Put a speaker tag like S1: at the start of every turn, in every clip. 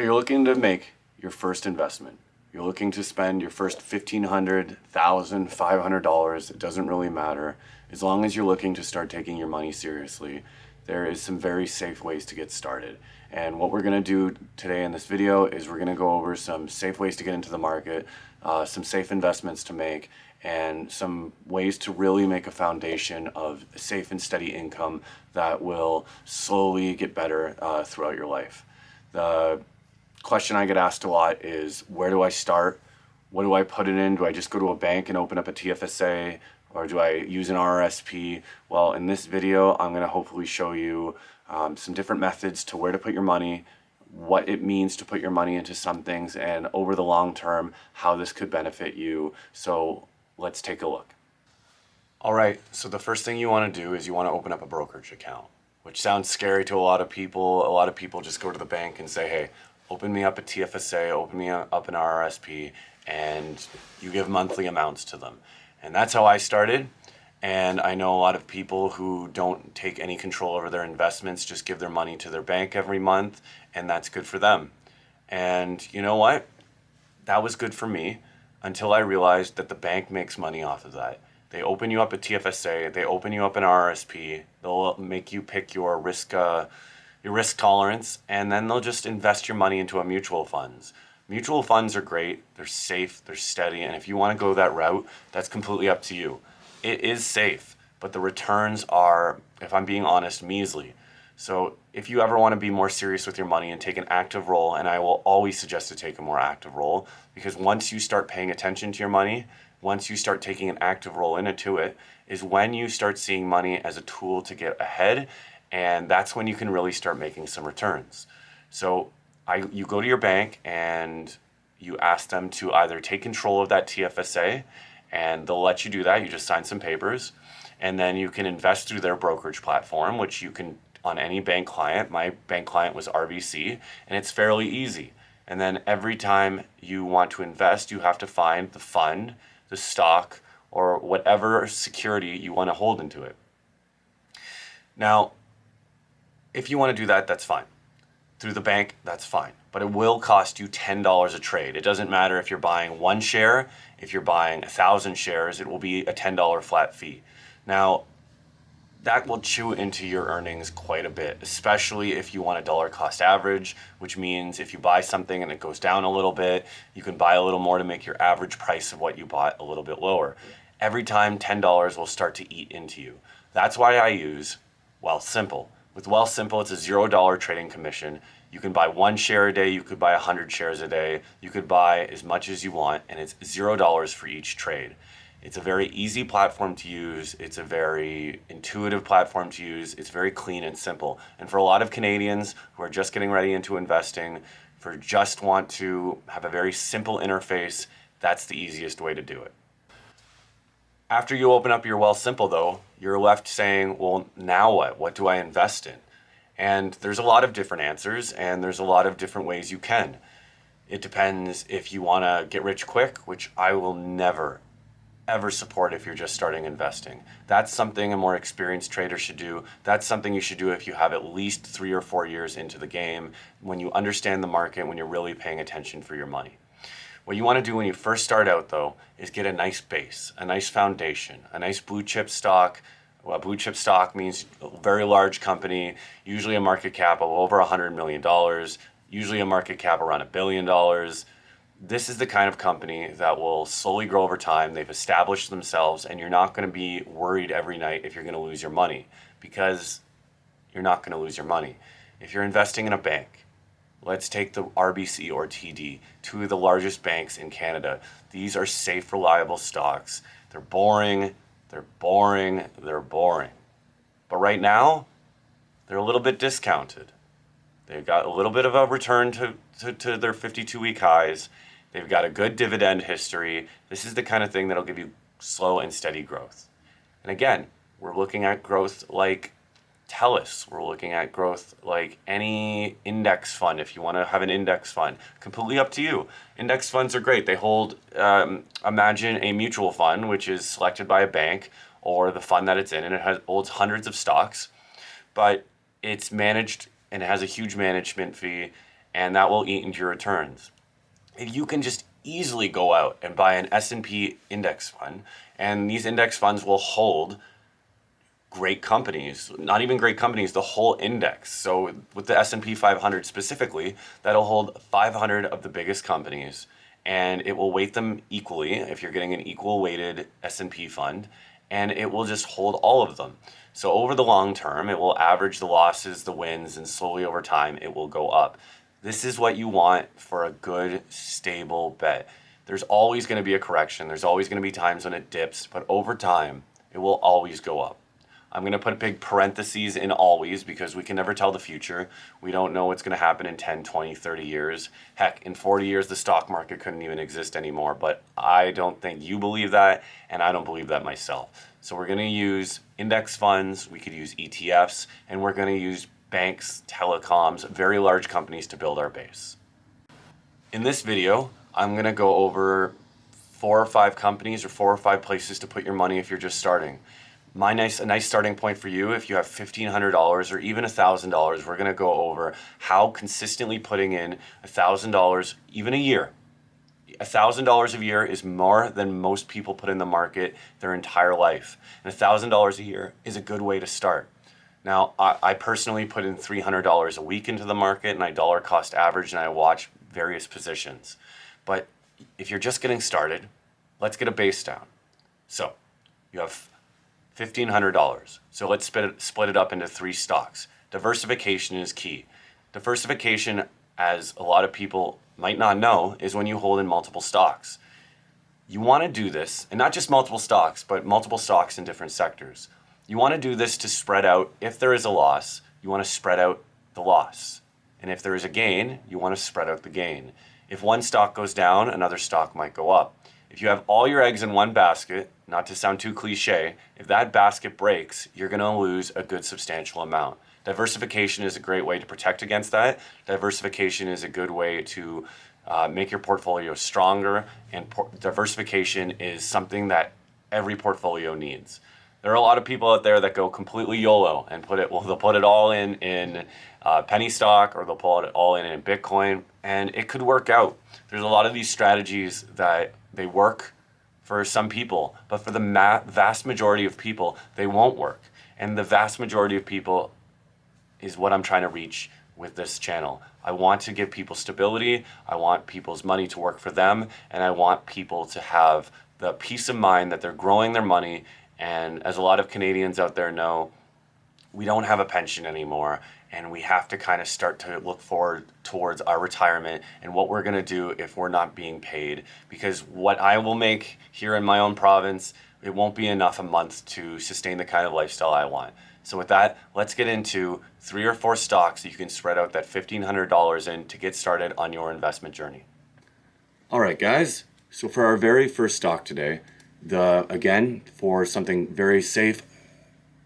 S1: you're looking to make your first investment. You're looking to spend your first $1,500, $1,000, $500. It doesn't really matter. As long as you're looking to start taking your money seriously, there is some very safe ways to get started. And what we're gonna do today in this video is we're gonna go over some safe ways to get into the market, some safe investments to make, and some ways to really make a foundation of safe and steady income that will slowly get better throughout your life. The question I get asked a lot is, where do I start? What do I put it in? Do I just go to a bank and open up a TFSA? Or do I use an RRSP? Well, in this video, I'm gonna hopefully show you some different methods to where to put your money, what it means to put your money into some things, and over the long term, how this could benefit you. So let's take a look. All right, so the first thing you wanna do is you wanna open up a brokerage account, which sounds scary to a lot of people. A lot of people just go to the bank and say, hey, open me up a TFSA, open me up an RRSP, and you give monthly amounts to them. And that's how I started. And I know a lot of people who don't take any control over their investments, just give their money to their bank every month, and that's good for them. And you know what? That was good for me until I realized that the bank makes money off of that. They open you up a TFSA, they open you up an RRSP, they'll make you pick your risk tolerance, and then they'll just invest your money into a mutual funds. Mutual funds are great, they're safe, they're steady, and if you want to go that route, that's completely up to you. It is safe, but the returns are, if I'm being honest, measly. So if you ever want to be more serious with your money and take an active role, and I will always suggest to take a more active role, because once you start paying attention to your money, once you start taking an active role into it, is when you start seeing money as a tool to get ahead, and that's when you can really start making some returns. So you go to your bank and you ask them to either take control of that TFSA, and they'll let you do that. You just sign some papers, and then you can invest through their brokerage platform, which you can on any bank client. My bank client was RBC, and it's fairly easy. And then every time you want to invest, you have to find the fund, the stock, or whatever security you want to hold into it. Now, if you want to do that, that's fine. Through the bank, that's fine. But it will cost you $10 a trade. It doesn't matter if you're buying one share, if you're buying 1,000 shares, it will be a $10 flat fee. Now, that will chew into your earnings quite a bit, especially if you want a dollar cost average, which means if you buy something and it goes down a little bit, you can buy a little more to make your average price of what you bought a little bit lower. Every time, $10 will start to eat into you. That's why I use Wealthsimple. With Wealthsimple, it's a $0 trading commission. You can buy one share a day, you could buy 100 shares a day, you could buy as much as you want, and it's $0 for each trade. It's a very easy platform to use, it's a very intuitive platform to use, it's very clean and simple. And for a lot of Canadians who are just getting ready into investing, for just want to have a very simple interface, that's the easiest way to do it. After you open up your Wealthsimple though, you're left saying, well, now what? What do I invest in? And there's a lot of different answers, and there's a lot of different ways you can. It depends if you want to get rich quick, which I will never, ever support if you're just starting investing. That's something a more experienced trader should do. That's something you should do if you have at least 3 or 4 years into the game, when you understand the market, when you're really paying attention for your money. What you want to do when you first start out, though, is get a nice base, a nice foundation, a nice blue chip stock. Well, blue chip stock means a very large company, usually a market cap of over $100 million, usually a market cap around $1 billion. This is the kind of company that will slowly grow over time. They've established themselves, and you're not going to be worried every night if you're going to lose your money, because you're not going to lose your money. If you're investing in a bank, let's take the RBC or TD, two of the largest banks in Canada. These are safe, reliable stocks. They're boring, they're boring, they're boring. But right now, they're a little bit discounted. They've got a little bit of a return to their 52-week highs. They've got a good dividend history. This is the kind of thing that'll give you slow and steady growth. And again, we're looking at growth like TELUS. We're looking at growth like any index fund. If you want to have an index fund, completely up to you. Index funds are great. They hold, imagine a mutual fund, which is selected by a bank or the fund that it's in, and it holds hundreds of stocks, but it's managed and it has a huge management fee, and that will eat into your returns. If you can just easily go out and buy an S&P index fund, and these index funds will hold great companies, not even great companies, the whole index. So with the S&P 500 specifically, that'll hold 500 of the biggest companies, and it will weight them equally if you're getting an equal weighted S&P fund, and it will just hold all of them. So over the long term, it will average the losses, the wins, and slowly over time, it will go up. This is what you want for a good, stable bet. There's always going to be a correction. There's always going to be times when it dips, but over time, it will always go up. I'm going to put big parentheses in always because we can never tell the future. We don't know what's going to happen in 10, 20, 30 years. Heck, in 40 years, the stock market couldn't even exist anymore. But I don't think you believe that, and I don't believe that myself. So we're going to use index funds, we could use ETFs, and we're going to use banks, telecoms, very large companies to build our base. In this video, I'm going to go over 4 or 5 companies or 4 or 5 places to put your money if you're just starting. A nice starting point for you, if you have $1,500 or even $1,000, we're going to go over how consistently putting in $1,000 even a year. $1,000 a year is more than most people put in the market their entire life. And $1,000 a year is a good way to start. Now, I personally put in $300 a week into the market, and I dollar cost average, and I watch various positions. But if you're just getting started, let's get a base down. So you have $1,500. So let's split it up into 3 stocks. Diversification is key. Diversification, as a lot of people might not know, is when you hold in multiple stocks. You want to do this, and not just multiple stocks, but multiple stocks in different sectors. You want to do this to spread out. If there is a loss, you want to spread out the loss. And if there is a gain, you want to spread out the gain. If one stock goes down, another stock might go up. If you have all your eggs in one basket, not to sound too cliche, if that basket breaks, you're going to lose a good substantial amount. Diversification is a great way to protect against that. Diversification is a good way to make your portfolio stronger, and diversification is something that every portfolio needs. There are a lot of people out there that go completely YOLO and they'll put it all in penny stock, or they'll put it all in Bitcoin, and it could work out. There's a lot of these strategies that they work for some people, but for the vast majority of people, they won't work. And the vast majority of people is what I'm trying to reach with this channel. I want to give people stability. I want people's money to work for them, and I want people to have the peace of mind that they're growing their money. And as a lot of Canadians out there know, we don't have a pension anymore, and we have to kind of start to look forward towards our retirement and what we're going to do if we're not being paid. Because what I will make here in my own province, it won't be enough a month to sustain the kind of lifestyle I want. So with that, let's get into 3 or 4 stocks that you can spread out that $1,500 in to get started on your investment journey. All right, guys. So for our very first stock today, again, for something very safe,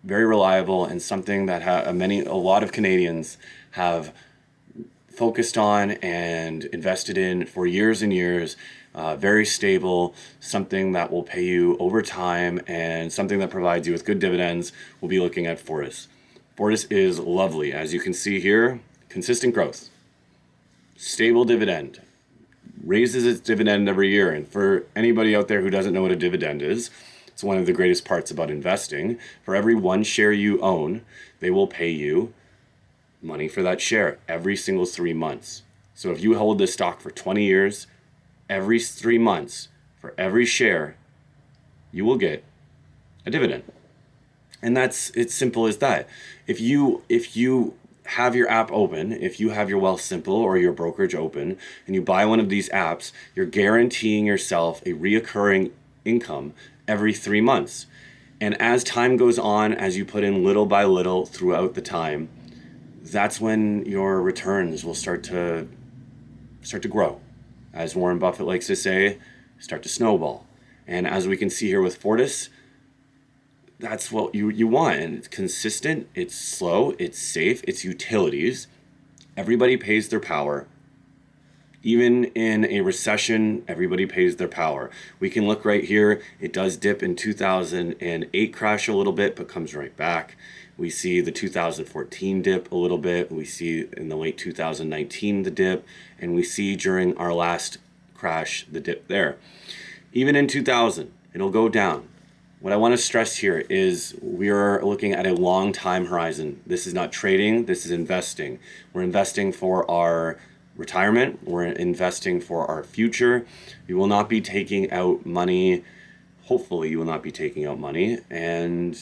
S1: very reliable, and something that a lot of Canadians have focused on and invested in for years and years, very stable, something that will pay you over time, and something that provides you with good dividends. We'll be looking at Fortis. Fortis is lovely. As you can see here, consistent growth, stable dividend, raises its dividend every year. And for anybody out there who doesn't know what a dividend is, it's one of the greatest parts about investing. For every 1 share you own, they will pay you money for that share every single 3 months. So if you hold this stock for 20 years, every 3 months, for every share, you will get a dividend. And it's simple as that. If you have your app open, if you have your Wealthsimple or your brokerage open, and you buy one of these apps, you're guaranteeing yourself a reoccurring income every 3 months. And as time goes on, as you put in little by little throughout the time, that's when your returns will start to grow. As Warren Buffett likes to say, start to snowball. And as we can see here with Fortis, that's what you want. And it's consistent, it's slow, it's safe, it's utilities. Everybody pays their power. Even in a recession, everybody pays their power. We can look right here. It does dip in 2008 crash a little bit, but comes right back. We see the 2014 dip a little bit. We see in the late 2019 the dip, and we see during our last crash the dip there. Even in 2000, it'll go down. What I want to stress here is we are looking at a long time horizon. This is not trading, this is investing. We're investing for our retirement, we're investing for our future. You will not be taking out money. Hopefully, you will not be taking out money, and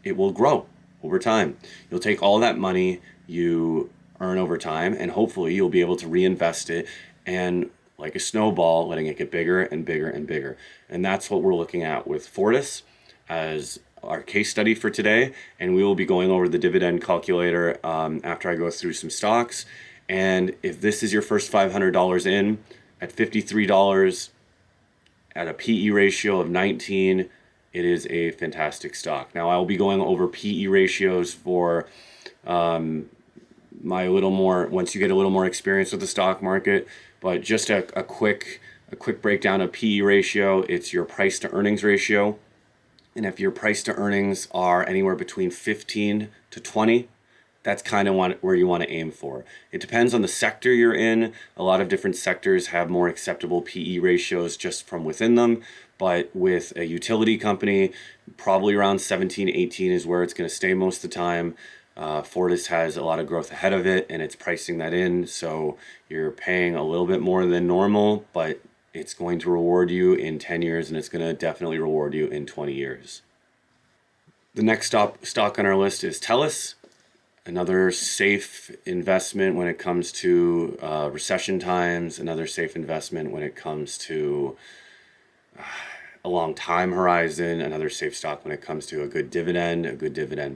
S1: it will grow over time. You'll take all that money you earn over time, and hopefully, you'll be able to reinvest it and like a snowball, letting it get bigger and bigger and bigger. And that's what we're looking at with Fortis as our case study for today. And we will be going over the dividend calculator after I go through some stocks. And if this is your first $500 in at $53 at a PE ratio of 19, it is a fantastic stock. Now I will be going over PE ratios for my little more, once you get a little more experience with the stock market. But just a quick breakdown of PE ratio, it's your price to earnings ratio. And if your price to earnings are anywhere between 15 to 20, that's kind of where you want to aim for. It depends on the sector you're in. A lot of different sectors have more acceptable PE ratios just from within them. But with a utility company, probably around 17, 18 is where it's going to stay most of the time. Fortis has a lot of growth ahead of it, and it's pricing that in. So you're paying a little bit more than normal, but it's going to reward you in 10 years, and it's going to definitely reward you in 20 years. The next stock on our list is TELUS. Another safe investment when it comes to recession times, another safe investment when it comes to a long time horizon, another safe stock when it comes to a good dividend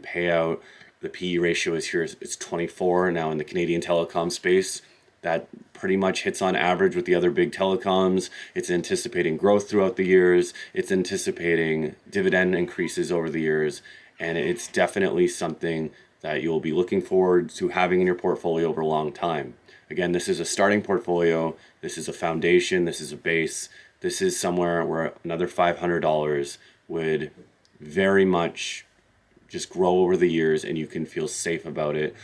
S1: payout. The PE ratio is here, it's 24 now in the Canadian telecom space. That pretty much hits on average with the other big telecoms. It's anticipating growth throughout the years. It's anticipating dividend increases over the years. And it's definitely something that you'll be looking forward to having in your portfolio over a long time. Again, this is a starting portfolio. This is a foundation. This is a base. This is somewhere where another $500 would very much just grow over the years, and you can feel safe about it.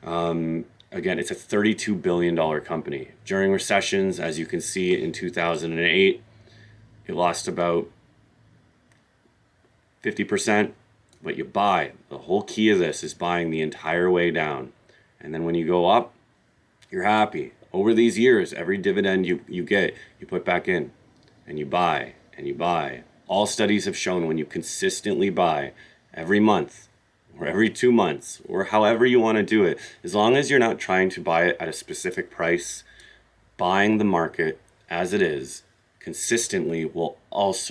S1: Again, it's a $32 billion company. During recessions, as you can see in 2008, it lost about 50%, but you buy. The whole key of this is buying the entire way down. And then when you go up, you're happy. Over these years, every dividend you get, you put back in, and you buy, and you buy. All studies have shown when you consistently buy every month, or every 2 months, or however you want to do it, as long as you're not trying to buy it at a specific price, buying the market as it is consistently will always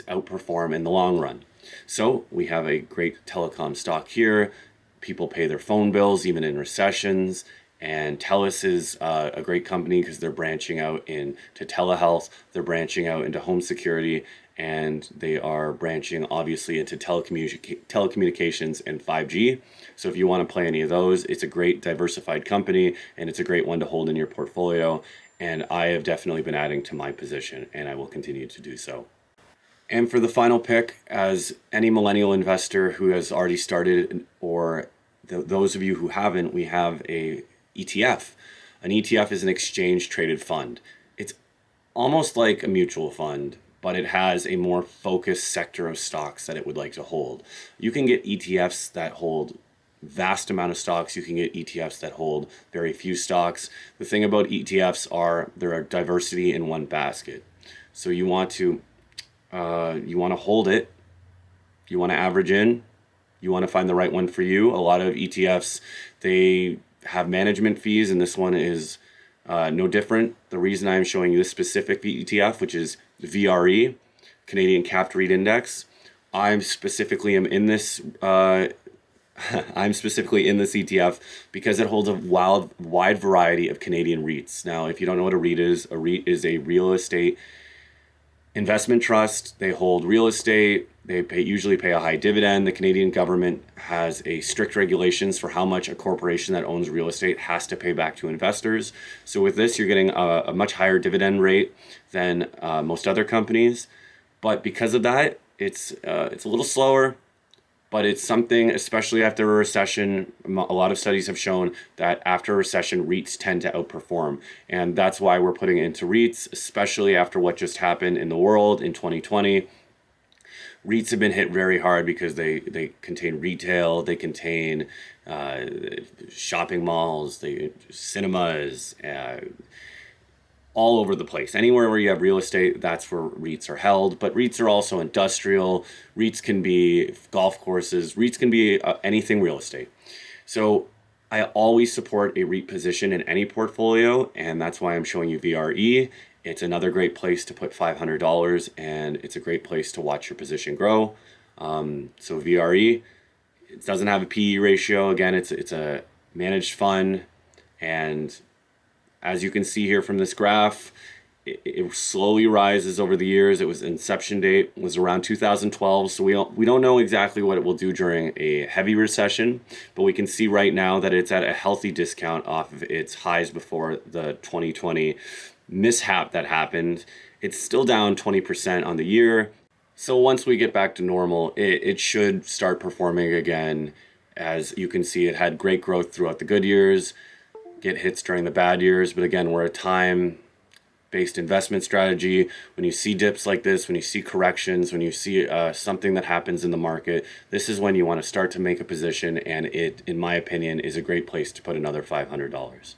S1: outperform in the long run. So we have a great telecom stock here. People pay their phone bills even in recessions. And TELUS is a great company because they're branching out into telehealth, they're branching out into home security, and they are branching obviously into telecommunications and 5G. So if you want to play any of those, it's a great diversified company, and it's a great one to hold in your portfolio. And I have definitely been adding to my position, and I will continue to do so. And for the final pick, as any millennial investor who has already started, or those of you who haven't, we have a ETF. An ETF is an exchange traded fund. It's almost like a mutual fund, but it has a more focused sector of stocks that it would like to hold. You can get ETFs that hold vast amount of stocks. You can get ETFs that hold very few stocks. The thing about ETFs are there are diversity in one basket. So you want to hold it. You want to average in. You want to find the right one for you. A lot of ETFs, they have management fees, and this one is no different. The reason I'm showing you this specific ETF, which is VRE, Canadian Capped REIT Index, I'm specifically in this ETF because it holds a wide variety of Canadian REITs. Now, if you don't know what a REIT is a real estate investment trust, they hold real estate, usually pay a high dividend. The Canadian government has a strict regulations for how much a corporation that owns real estate has to pay back to investors. So with this, you're getting a much higher dividend rate than most other companies. But because of that, it's a little slower, but it's something, especially after a recession. A lot of studies have shown that after a recession, REITs tend to outperform. And that's why we're putting it into REITs, especially after what just happened in the world in 2020. REITs have been hit very hard because they contain retail, they contain shopping malls, cinemas, all over the place. Anywhere where you have real estate, that's where REITs are held. But REITs are also industrial. REITs can be golf courses. REITs can be anything real estate. So I always support a REIT position in any portfolio, and that's why I'm showing you VRE. It's another great place to put $500, and it's a great place to watch your position grow. So VRE, it doesn't have a PE ratio. Again, it's a managed fund, and as you can see here from this graph, it slowly rises over the years. It was inception date was around 2012, so we don't know exactly what it will do during a heavy recession, but we can see right now that it's at a healthy discount off of its highs before the 2020 mishap that happened. It's still down 20% on the year. So once we get back to normal, it should start performing again. As you can see, it had great growth throughout the good years, get hits during the bad years, but again, we're a time-based investment strategy. When you see dips like this, when you see corrections, when you see something that happens in the market, this is when you want to start to make a position, and it, in my opinion, is a great place to put another $500.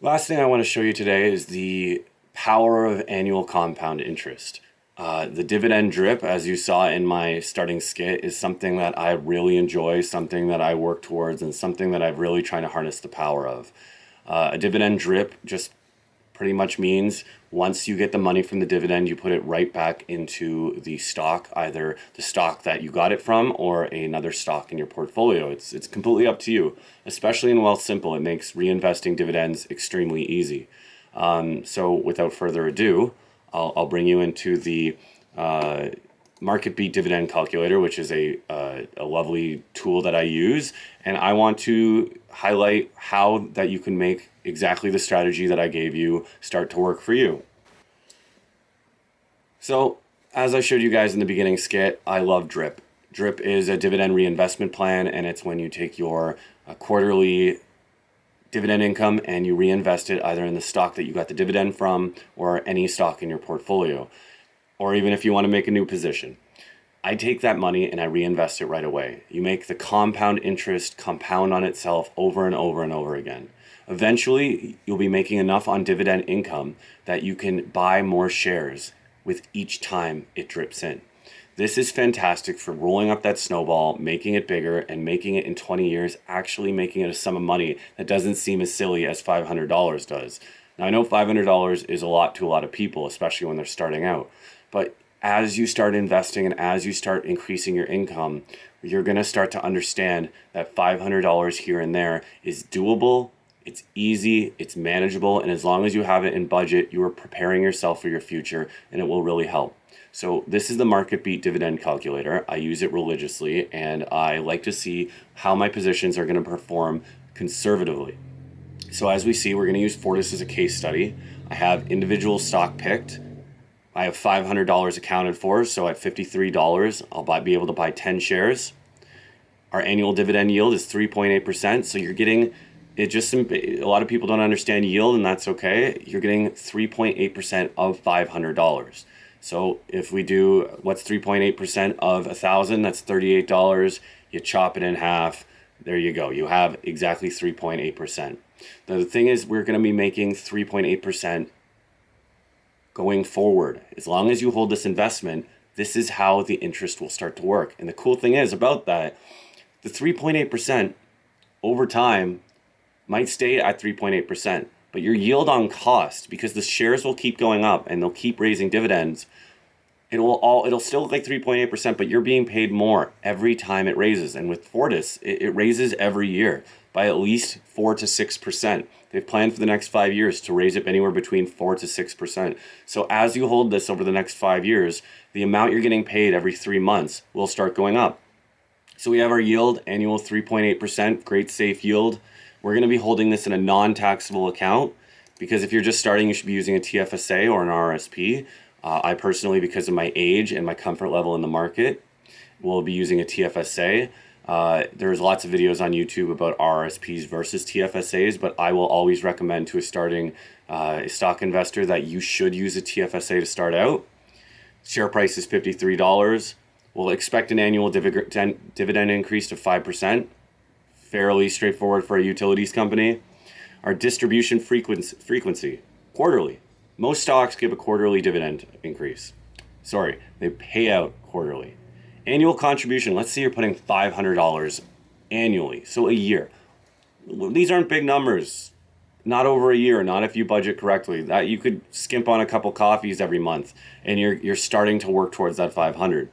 S1: Last thing I want to show you today is the power of annual compound interest. The dividend drip, as you saw in my starting skit, is something that I really enjoy, something that I work towards, and something that I'm really trying to harness the power of. A dividend drip just pretty much means once you get the money from the dividend, you put it right back into the stock, either the stock that you got it from or another stock in your portfolio. It's completely up to you, especially in Wealthsimple. It makes reinvesting dividends extremely easy. So without further ado, I'll bring you into the Market Beat Dividend Calculator, which is a lovely tool that I use. And I want to highlight how that you can make exactly the strategy that I gave you start to work for you. So as I showed you guys in the beginning skit, I love DRIP. DRIP is a dividend reinvestment plan, and it's when you take your quarterly dividend income and you reinvest it either in the stock that you got the dividend from or any stock in your portfolio, or even if you want to make a new position. I take that money and I reinvest it right away. You make the compound interest compound on itself over and over and over again. Eventually, you'll be making enough on dividend income that you can buy more shares with each time it drips in. This is fantastic for rolling up that snowball, making it bigger, and making it in 20 years, actually making it a sum of money that doesn't seem as silly as $500 does. Now, I know $500 is a lot to a lot of people, especially when they're starting out. But as you start investing and as you start increasing your income, you're going to start to understand that $500 here and there is doable, it's easy, it's manageable, and as long as you have it in budget, you are preparing yourself for your future, and it will really help. So this is the Market Beat Dividend Calculator. I use it religiously, and I like to see how my positions are going to perform conservatively. So as we see, we're going to use Fortis as a case study. I have individual stock picked. I have $500 accounted for, so at $53, I'll be able to buy 10 shares. Our annual dividend yield is 3.8%, so you're getting, a lot of people don't understand yield, and that's okay. You're getting 3.8% of $500. So if we do, what's 3.8% of 1,000? That's $38. You chop it in half. There you go. You have exactly 3.8%. The thing is, we're going to be making 3.8% going forward. As long as you hold this investment, this is how the interest will start to work. And the cool thing is about that, the 3.8% over time might stay at 3.8%. But your yield on cost, because the shares will keep going up and they'll keep raising dividends, it'll still look like 3.8%, but you're being paid more every time it raises. And with Fortis, it raises every year by at least 4 to 6%. They've planned for the next 5 years to raise it anywhere between 4 to 6%. So as you hold this over the next 5 years, the amount you're getting paid every 3 months will start going up. So we have our yield, annual 3.8%, great safe yield. We're going to be holding this in a non-taxable account because if you're just starting, you should be using a TFSA or an RRSP. I personally, because of my age and my comfort level in the market, will be using a TFSA. There's lots of videos on YouTube about RRSPs versus TFSAs, but I will always recommend to a starting stock investor that you should use a TFSA to start out. Share price is $53. We'll expect an annual dividend increase of 5%. Fairly straightforward for a utilities company. Our distribution frequency, quarterly. Most stocks give a quarterly dividend increase. Sorry, they pay out quarterly. Annual contribution, let's say you're putting $500 annually, so a year. These aren't big numbers. Not over a year, not if you budget correctly. That you could skimp on a couple coffees every month and you're starting to work towards that 500.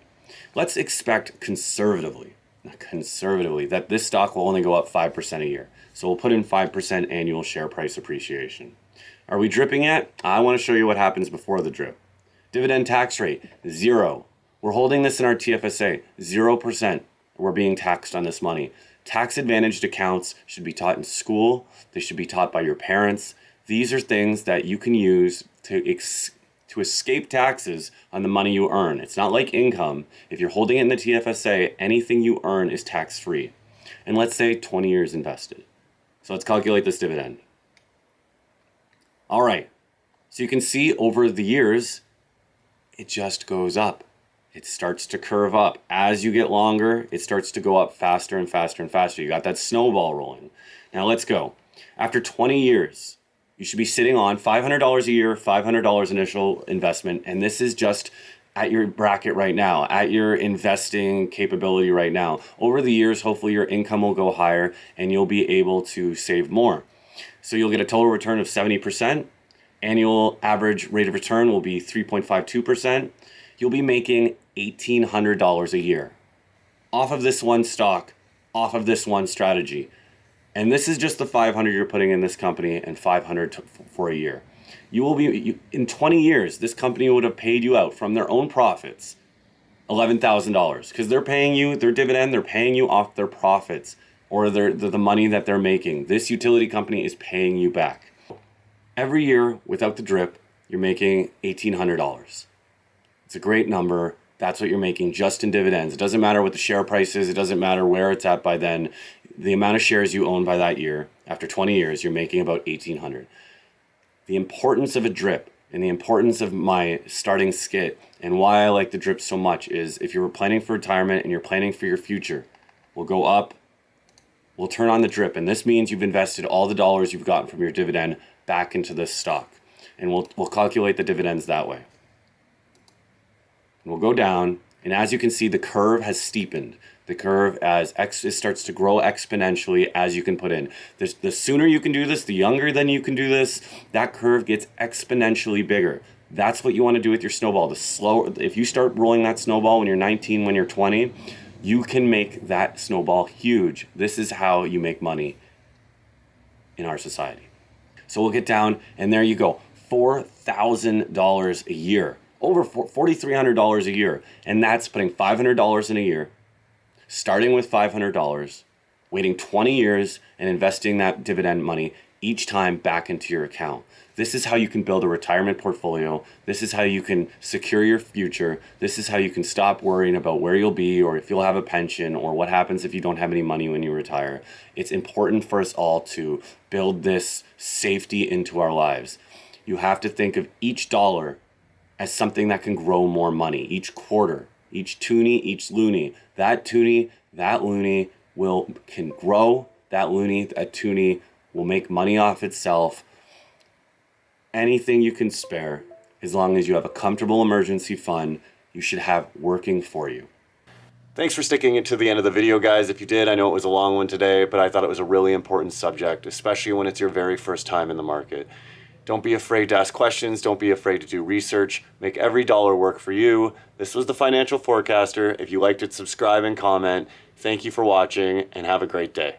S1: Let's expect conservatively that this stock will only go up 5% a year. So we'll put in 5% annual share price appreciation. Are we dripping yet? I want to show you what happens before the drip. Dividend tax rate, 0. We're holding this in our TFSA, 0%. We're being taxed on this money. Tax advantaged accounts should be taught in school. They should be taught by your parents. These are things that you can use to escape taxes on the money you earn. It's not like income. If you're holding it in the TFSA, anything you earn is tax-free. And let's say 20 years invested. So let's calculate this dividend. All right, so you can see over the years, it just goes up. It starts to curve up. As you get longer, it starts to go up faster and faster and faster. You got that snowball rolling. Now let's go. After 20 years, you should be sitting on $500 a year, $500 initial investment, and this is just at your bracket right now, at your investing capability right now. Over the years, hopefully your income will go higher and you'll be able to save more. So you'll get a total return of 70%. Annual average rate of return will be 3.52%. You'll be making $1,800 a year off of this one stock, off of this one strategy. And this is just the 500 you're putting in this company and 500 for a year. You will be, in 20 years, this company would have paid you out from their own profits $11,000 because they're paying you their dividend, they're paying you off their profits or the money that they're making. This utility company is paying you back. Every year, without the drip, you're making $1,800. It's a great number. That's what you're making just in dividends. It doesn't matter what the share price is. It doesn't matter where it's at by then. The amount of shares you own by that year, after 20 years, you're making about $1,800. The importance of a drip and the importance of my starting skit and why I like the drip so much is if you're planning for retirement and you're planning for your future, we'll go up, we'll turn on the drip, and this means you've invested all the dollars you've gotten from your dividend back into this stock. And we'll calculate the dividends that way. And we'll go down, and as you can see, the curve has steepened. The curve it starts to grow exponentially as you can put in. The sooner you can do this, the younger then you can do this, that curve gets exponentially bigger. That's what you want to do with your snowball. If you start rolling that snowball when you're 19, when you're 20, you can make that snowball huge. This is how you make money in our society. So we'll get down, and there you go, $4,000 a year, over $4,300 a year, and that's putting $500 in a year, starting with $500, waiting 20 years, and investing that dividend money each time back into your account. This is how you can build a retirement portfolio. This is how you can secure your future. This is how you can stop worrying about where you'll be or if you'll have a pension or what happens if you don't have any money when you retire. It's important for us all to build this safety into our lives. You have to think of each dollar as something that can grow more money. Each quarter, each toonie, each loonie. That toonie, that loonie can grow. That loonie, that toonie will make money off itself. Anything you can spare, as long as you have a comfortable emergency fund, you should have working for you. Thanks for sticking it to the end of the video, guys. If you did, I know it was a long one today, but I thought it was a really important subject, especially when it's your very first time in the market. Don't be afraid to ask questions. Don't be afraid to do research. Make every dollar work for you. This was the Financial Forecaster. If you liked it, subscribe and comment. Thank you for watching, and have a great day.